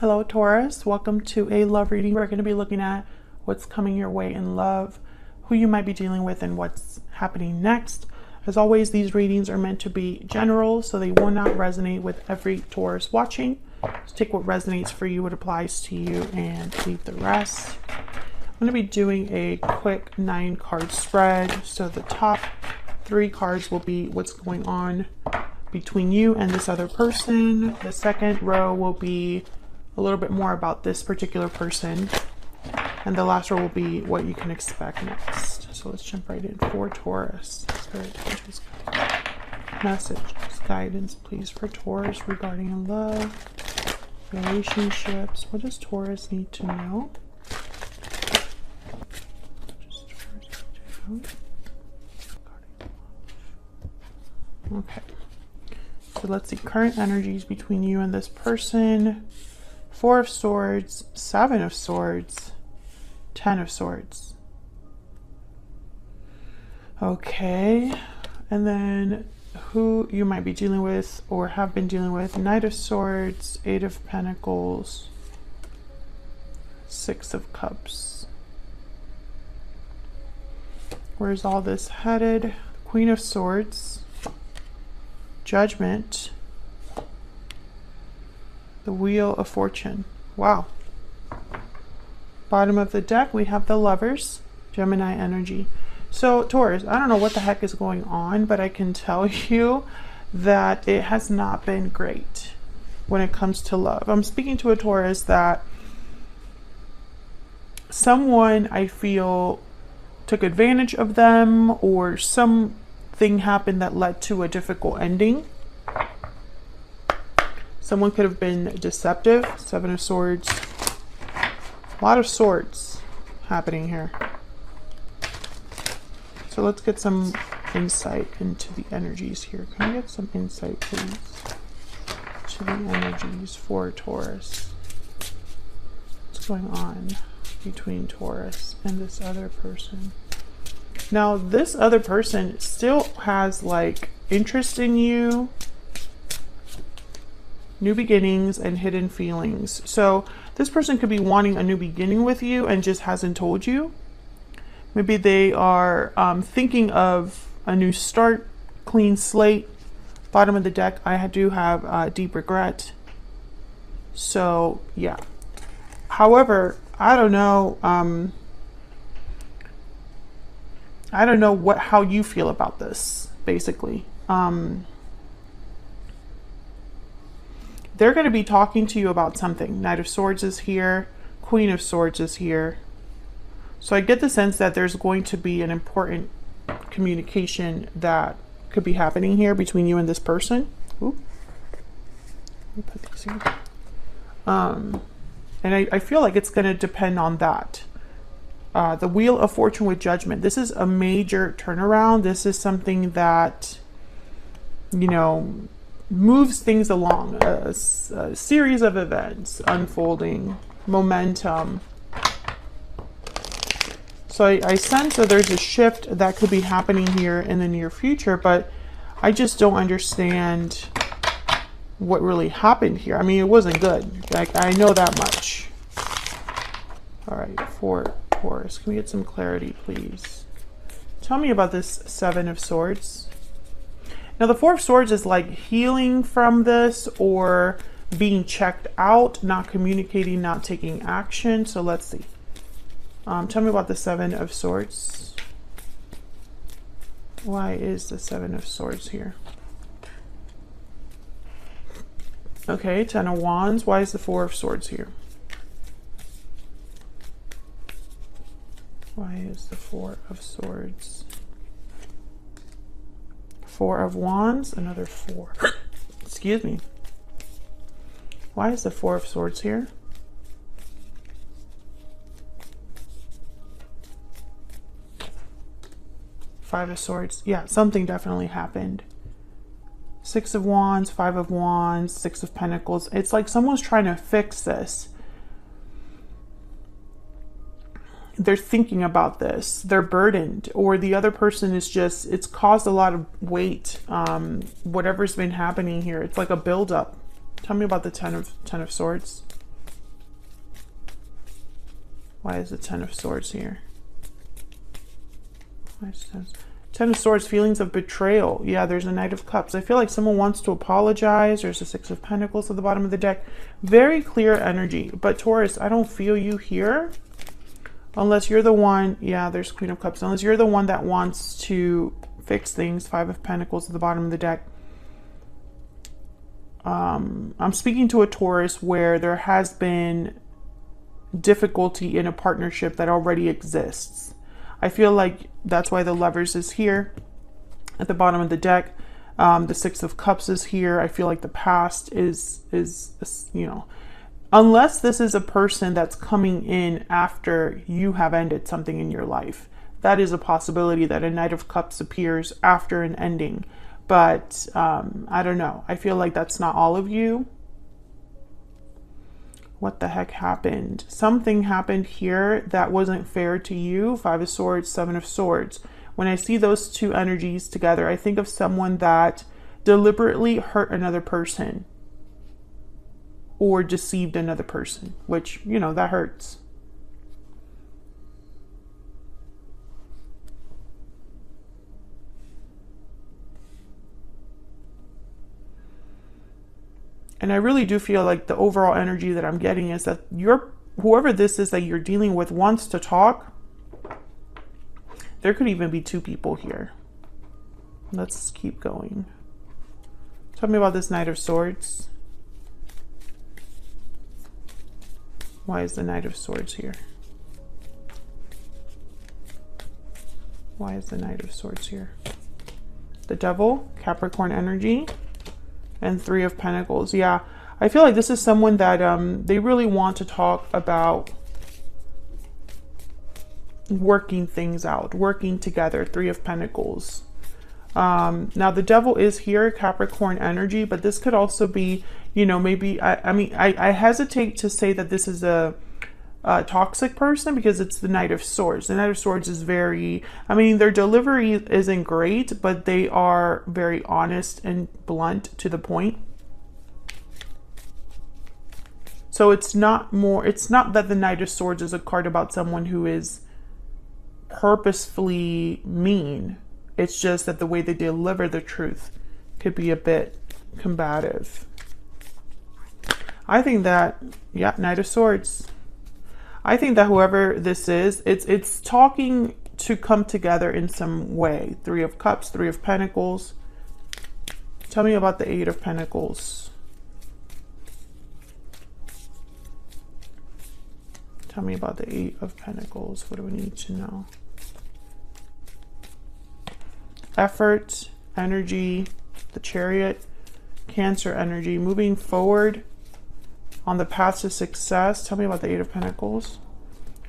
Hello Taurus, welcome to a love reading. We're going to be looking at what's coming your way in love, who you might be dealing with, and what's happening next. As always, these readings are meant to be general, so they will not resonate with every Taurus watching. Just take what resonates for you, what applies to you, and leave the rest. I'm going to be doing a quick 9-card spread. So the top 3 cards will be what's going on between you and this other person. The second row will be a little bit more about this particular person, and the last row will be what you can expect next. So let's jump right in. For Taurus, Spirit, angels, messages, guidance, please, for Taurus regarding love, relationships. What does Taurus need to know? Okay, so let's see current energies between you and this person. 4 of Swords, 7 of Swords, 10 of Swords. Okay, and then who you might be dealing with or have been dealing with. Knight of Swords, 8 of Pentacles, 6 of Cups. Where's all this headed? Queen of Swords, Judgment, the Wheel of Fortune. Wow. Bottom of the deck, we have the Lovers, Gemini energy. So Taurus, I don't know what the heck is going on, but I can tell you that it has not been great when it comes to love. I'm speaking to a Taurus that someone, I feel, took advantage of them, or something happened that led to a difficult ending. Someone could have been deceptive. 7 of Swords. A lot of swords happening here. So let's get some insight into the energies here. Can I get some insight, please, to the energies for Taurus? What's going on between Taurus and this other person? Now, this other person still has like interest in you, new beginnings, and hidden feelings. So this person could be wanting a new beginning with you and just hasn't told you. Maybe they are thinking of a new start, clean slate. Bottom of the deck, I do have deep regret. So yeah. However, I don't know. I don't know how you feel about this, basically. They're going to be talking to you about something. Knight of Swords is here. Queen of Swords is here. So I get the sense that there's going to be an important communication that could be happening here between you and this person. Ooh. Let me put these here. And I feel like it's going to depend on that. The Wheel of Fortune with Judgment. This is a major turnaround. This is something that, you know, moves things along. A series of events unfolding, momentum. So I sense that there's a shift that could be happening here in the near future, but I just don't understand what really happened here. I mean, it wasn't good. Like, I know that much. All right, for Taurus, can we get some clarity, please? Tell me about this 7 of Swords. Now, the 4 of Swords is like healing from this or being checked out, not communicating, not taking action. So let's see. Tell me about the 7 of Swords. Why is the 7 of Swords here? Okay, 10 of Wands. Why is the 4 of Swords here? Why is the 4 of Swords? 4 of Wands, another 4. Excuse me. Why is the 4 of Swords here? Five of Swords. Yeah, something definitely happened. 6 of Wands, 5 of Wands, 6 of Pentacles. It's like someone's trying to fix this. They're thinking about this. They're burdened, or the other person is just, it's caused a lot of weight. Whatever's been happening here, it's like a buildup. Tell me about the 10 of Swords. Why is the Ten of Swords here? Why is Ten of Swords, feelings of betrayal. Yeah, there's a Knight of Cups. I feel like someone wants to apologize. There's a Six of Pentacles at the bottom of the deck. Very clear energy. But Taurus, I don't feel you here. Unless you're the one, yeah, there's Queen of Cups. Unless you're the one that wants to fix things. Five of Pentacles at the bottom of the deck. I'm speaking to a Taurus where there has been difficulty in a partnership that already exists. I feel like that's why the Lovers is here at the bottom of the deck. The Six of Cups is here. I feel like the past is, you know, unless this is a person that's coming in after you have ended something in your life. That is a possibility that a Knight of Cups appears after an ending. But I don't know. I feel like that's not all of you. What the heck happened? Something happened here that wasn't fair to you. Five of Swords, Seven of Swords. When I see those two energies together, I think of someone that deliberately hurt another person or deceived another person, which, you know, that hurts. And I really do feel like the overall energy that I'm getting is that whoever this is that you're dealing with wants to talk. There could even be two people here. Let's keep going. Tell me about this Knight of Swords. Why is the Knight of Swords here? Why is the Knight of Swords here? The Devil, Capricorn energy. And Three of Pentacles. Yeah, I feel like this is someone that they really want to talk about working things out, working together. Three of Pentacles. Now the Devil is here, Capricorn energy, but this could also be, you know, maybe, I hesitate to say that this is a toxic person because it's the Knight of Swords. The Knight of Swords is very, I mean, their delivery isn't great, but they are very honest and blunt to the point. So it's not that the Knight of Swords is a card about someone who is purposefully mean. It's just that the way they deliver the truth could be a bit combative. I think that, yeah, Knight of Swords. I think that whoever this is, it's talking to come together in some way. Three of Cups, Three of Pentacles. Tell me about the Eight of Pentacles. Tell me about the Eight of Pentacles. What do we need to know? Effort, energy, the Chariot, Cancer energy, moving forward on the path to success. Tell me about the Eight of Pentacles.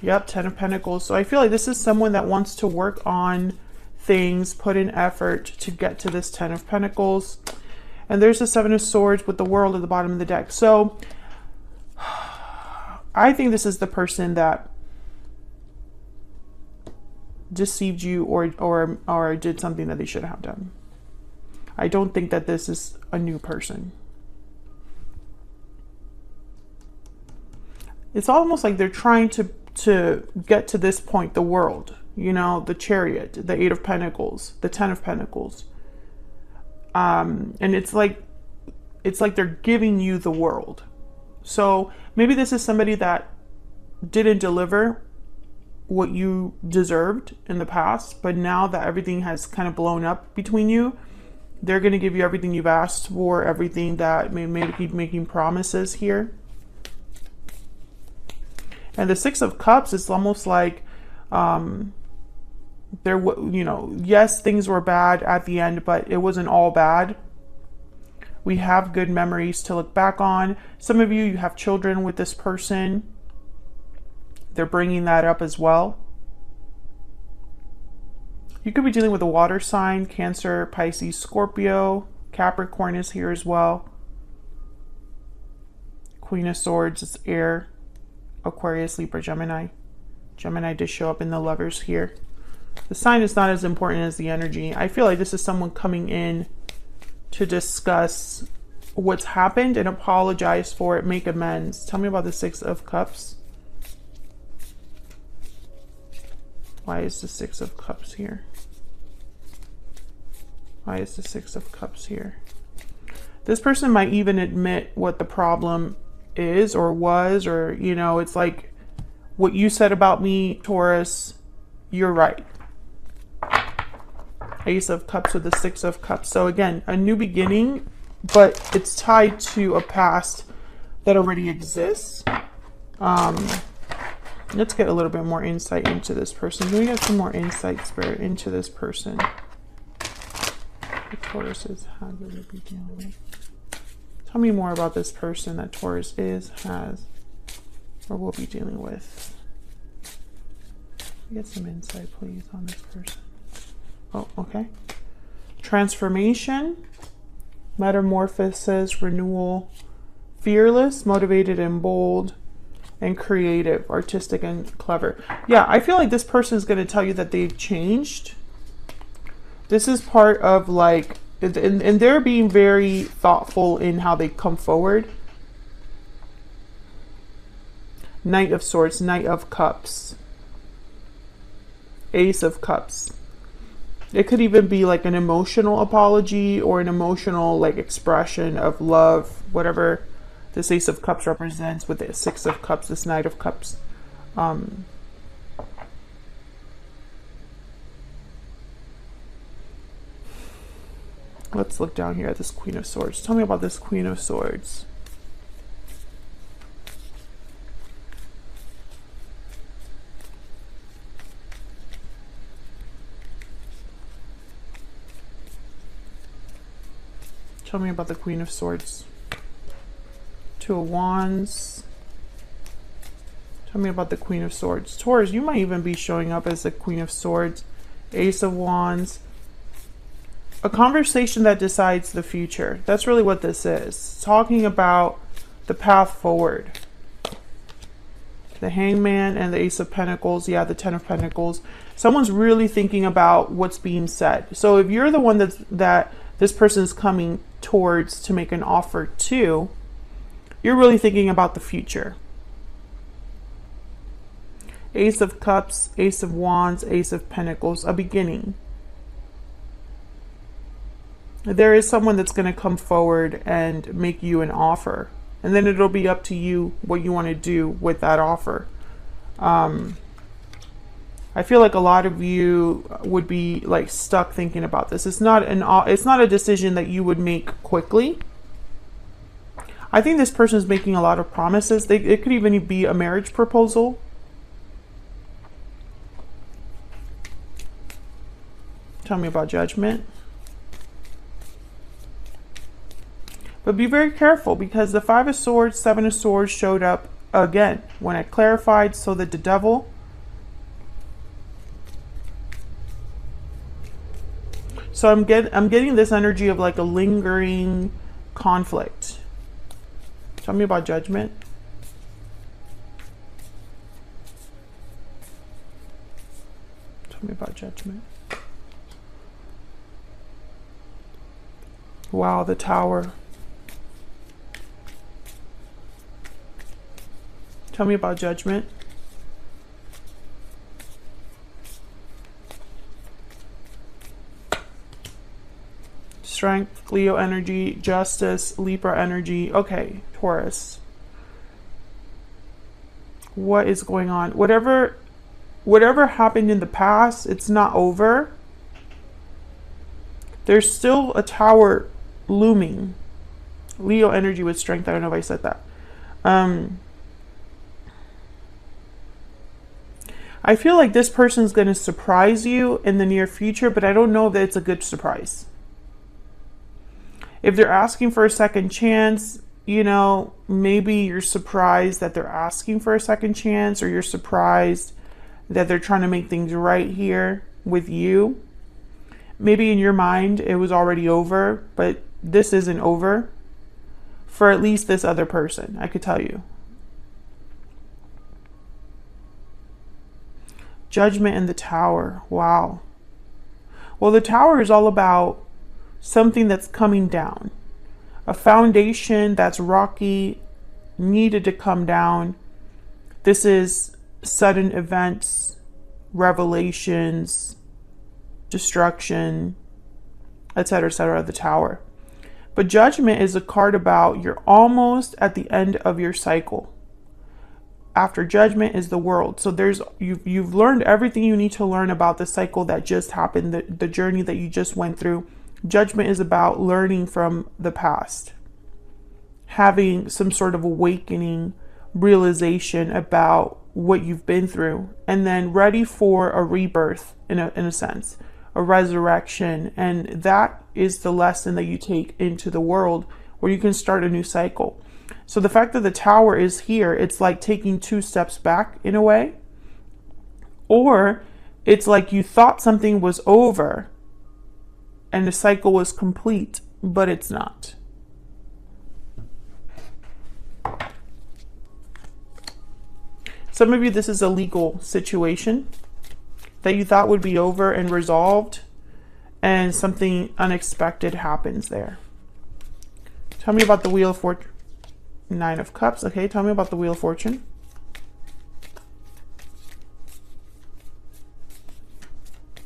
Yep, Ten of Pentacles. So I feel like this is someone that wants to work on things, put in effort to get to this Ten of Pentacles. And there's the Seven of Swords with the World at the bottom of the deck. So I think this is the person that deceived you or did something that they shouldn't have done. I don't think that this is a new person. It's almost like they're trying to get to this point, the World, you know, the Chariot, the Eight of Pentacles, the Ten of Pentacles. And it's like they're giving you the world. So maybe this is somebody that didn't deliver what you deserved in the past, but now that everything has kind of blown up between you, they're going to give you everything you've asked for, everything that maybe keep making promises here. And the Six of Cups is almost like there, you know, yes, things were bad at the end, but it wasn't all bad. We have good memories to look back on. Some of you have children with this person. They're bringing that up as well. You could be dealing with a water sign, Cancer, Pisces, Scorpio. Capricorn is here as well. Queen of Swords is air. Aquarius, Libra, Gemini. Gemini did show up in the Lovers here. The sign is not as important as the energy. I feel like this is someone coming in to discuss what's happened and apologize for it, make amends. Tell me about the Six of Cups. Why is the Six of Cups here? Why is the Six of Cups here? This person might even admit what the problem is or was, or, you know, it's like, what you said about me, Taurus, you're right. Ace of Cups with the Six of Cups. So again, a new beginning, but it's tied to a past that already exists. Let's get a little bit more insight into this person. Do we get some more insight, Spirit, into this person? The Taurus is having a beginning. Tell me more about this person that Taurus is, has, or will be dealing with. Get some insight, please, on this person. Oh, okay. Transformation, metamorphosis, renewal, fearless, motivated and bold, and creative, artistic and clever. Yeah, I feel like this person is going to tell you that they've changed. This is part of like, and they're being very thoughtful in how they come forward. Knight of Swords, Knight of Cups, Ace of Cups. It could even be like an emotional apology or an emotional like expression of love, whatever this Ace of Cups represents with the Six of Cups, this Knight of Cups. Let's look down here at this Queen of Swords. Tell me about this Queen of Swords. Tell me about the Queen of Swords. Two of Wands. Tell me about the Queen of Swords. Taurus, you might even be showing up as the Queen of Swords. Ace of Wands. A conversation that decides the future. That's really what this is. Talking about the path forward. The Hangman and the Ace of Pentacles. Yeah, the Ten of Pentacles. Someone's really thinking about what's being said. So if you're the one that this person is coming towards to make an offer to, you're really thinking about the future. Ace of Cups, Ace of Wands, Ace of Pentacles, a beginning. There is someone that's going to come forward and make you an offer. And then it'll be up to you what you want to do with that offer. I feel like a lot of you would be like stuck thinking about this. It's not a decision that you would make quickly. I think this person is making a lot of promises. It could even be a marriage proposal. Tell me about Judgment. But be very careful, because the Five of Swords, Seven of Swords showed up again when I clarified. So that the Devil. So I'm getting this energy of like a lingering conflict. Tell me about Judgment. Tell me about Judgment. Wow, the Tower. Tell me about Judgment. Strength, Leo energy, Justice, Libra energy. Okay, Taurus. What is going on? Whatever happened in the past, it's not over. There's still a tower looming. Leo energy with strength. I don't know if I said that. I feel like this person's going to surprise you in the near future, but I don't know that it's a good surprise. If they're asking for a second chance, you know, maybe you're surprised that they're asking for a second chance, or you're surprised that they're trying to make things right here with you. Maybe in your mind it was already over, but this isn't over for at least this other person, I could tell you. Judgment and the Tower. Wow. Well, the Tower is all about something that's coming down. A foundation that's rocky, needed to come down. This is sudden events, revelations, destruction, etc., the Tower. But Judgment is a card about you're almost at the end of your cycle. After Judgment is the World. So you've learned everything you need to learn about the cycle that just happened, the journey that you just went through. Judgment is about learning from the past, having some sort of awakening, realization about what you've been through, and then ready for a rebirth in a sense, a resurrection. And that is the lesson that you take into the world, where you can start a new cycle. So the fact that the Tower is here, it's like taking 2 steps back in a way, or it's like you thought something was over and the cycle was complete, but it's not. Some of you, this is a legal situation that you thought would be over and resolved, and something unexpected happens there. Tell me about the Wheel of Fortune. 9 of Cups. Okay, tell me about the Wheel of Fortune.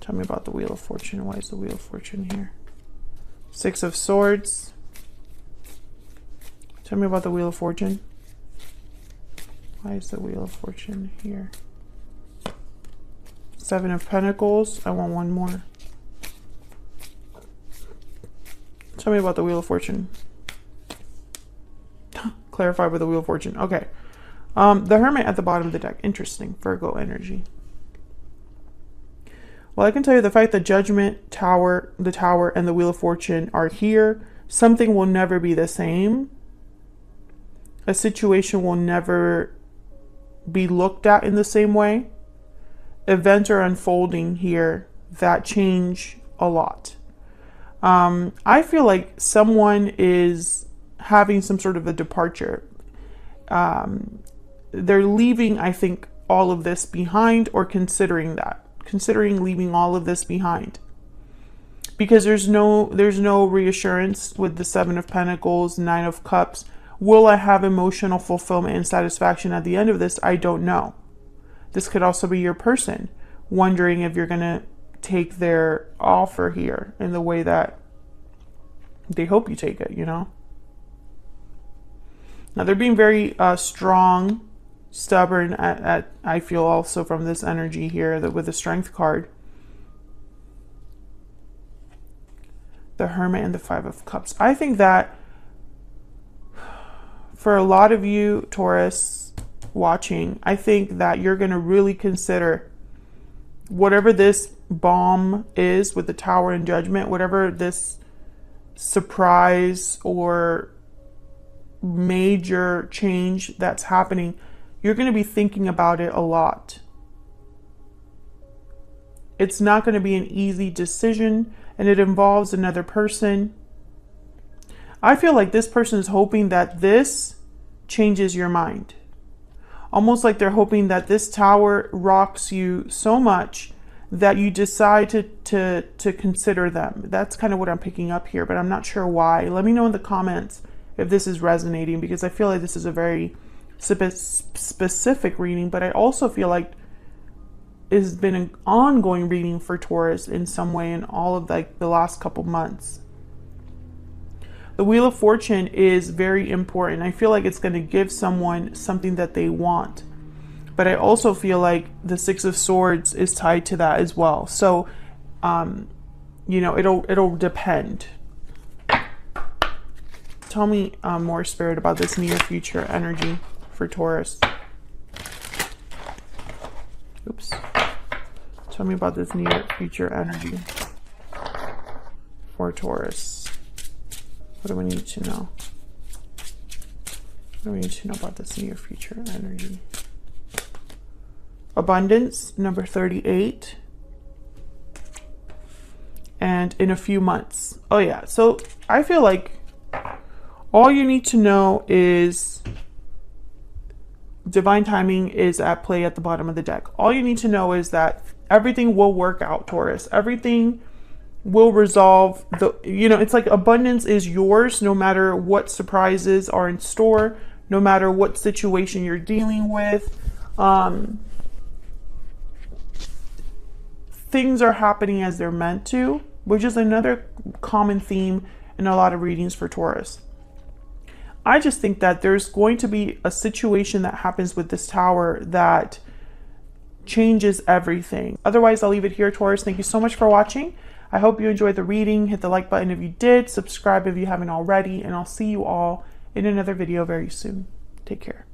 Tell me about the Wheel of Fortune. Why is the Wheel of Fortune here? 6 of Swords. Tell me about the Wheel of Fortune. Why is the Wheel of Fortune here? 7 of Pentacles. I want one more. Tell me about the Wheel of Fortune. Clarify with the Wheel of Fortune. Okay. The Hermit at the bottom of the deck. Interesting. Virgo energy. Well, I can tell you the fact that Judgment, Tower, the Tower, and the Wheel of Fortune are here, something will never be the same. A situation will never be looked at in the same way. Events are unfolding here that change a lot. I feel like someone is having some sort of a departure. They're leaving, I think, all of this behind, or considering leaving all of this behind, because there's no reassurance with the 7 of Pentacles, 9 of Cups. Will I have emotional fulfillment and satisfaction at the end of this? I don't know. This could also be your person wondering if you're gonna take their offer here in the way that they hope you take it, you know? Now they're being very strong, stubborn I feel also from this energy here, that with the Strength card. The Hermit and the 5 of Cups. I think that for a lot of you, Taurus, watching, I think that you're going to really consider whatever this bomb is with the Tower and Judgment, whatever this surprise or major change that's happening, you're going to be thinking about it a lot. It's not going to be an easy decision, and it involves another person. I feel like this person is hoping that this changes your mind. Almost like they're hoping that this Tower rocks you so much that you decide to consider them. That's kind of what I'm picking up here, but I'm not sure why. Let me know in the comments if this is resonating, because I feel like this is a very specific reading, but I also feel like it has been an ongoing reading for Taurus in some way in all of the last couple months. The Wheel of Fortune is very important. I feel like it's going to give someone something that they want, but I also feel like the 6 of Swords is tied to that as well. So, you know, it'll depend. Tell me more, Spirit, about this near future energy for Taurus. Oops. Tell me about this near future energy for Taurus. What do we need to know? What do we need to know about this near future energy? Abundance, number 38. And in a few months. Oh yeah, so I feel like all you need to know is divine timing is at play at the bottom of the deck. All you need to know is that everything will work out, Taurus. Everything will resolve. It's like abundance is yours no matter what surprises are in store, no matter what situation you're dealing with. things are happening as they're meant to, which is another common theme in a lot of readings for Taurus. I just think that there's going to be a situation that happens with this Tower that changes everything. Otherwise, I'll leave it here, Taurus. Thank you so much for watching. I hope you enjoyed the reading. Hit the like button if you did. Subscribe if you haven't already. And I'll see you all in another video very soon. Take care.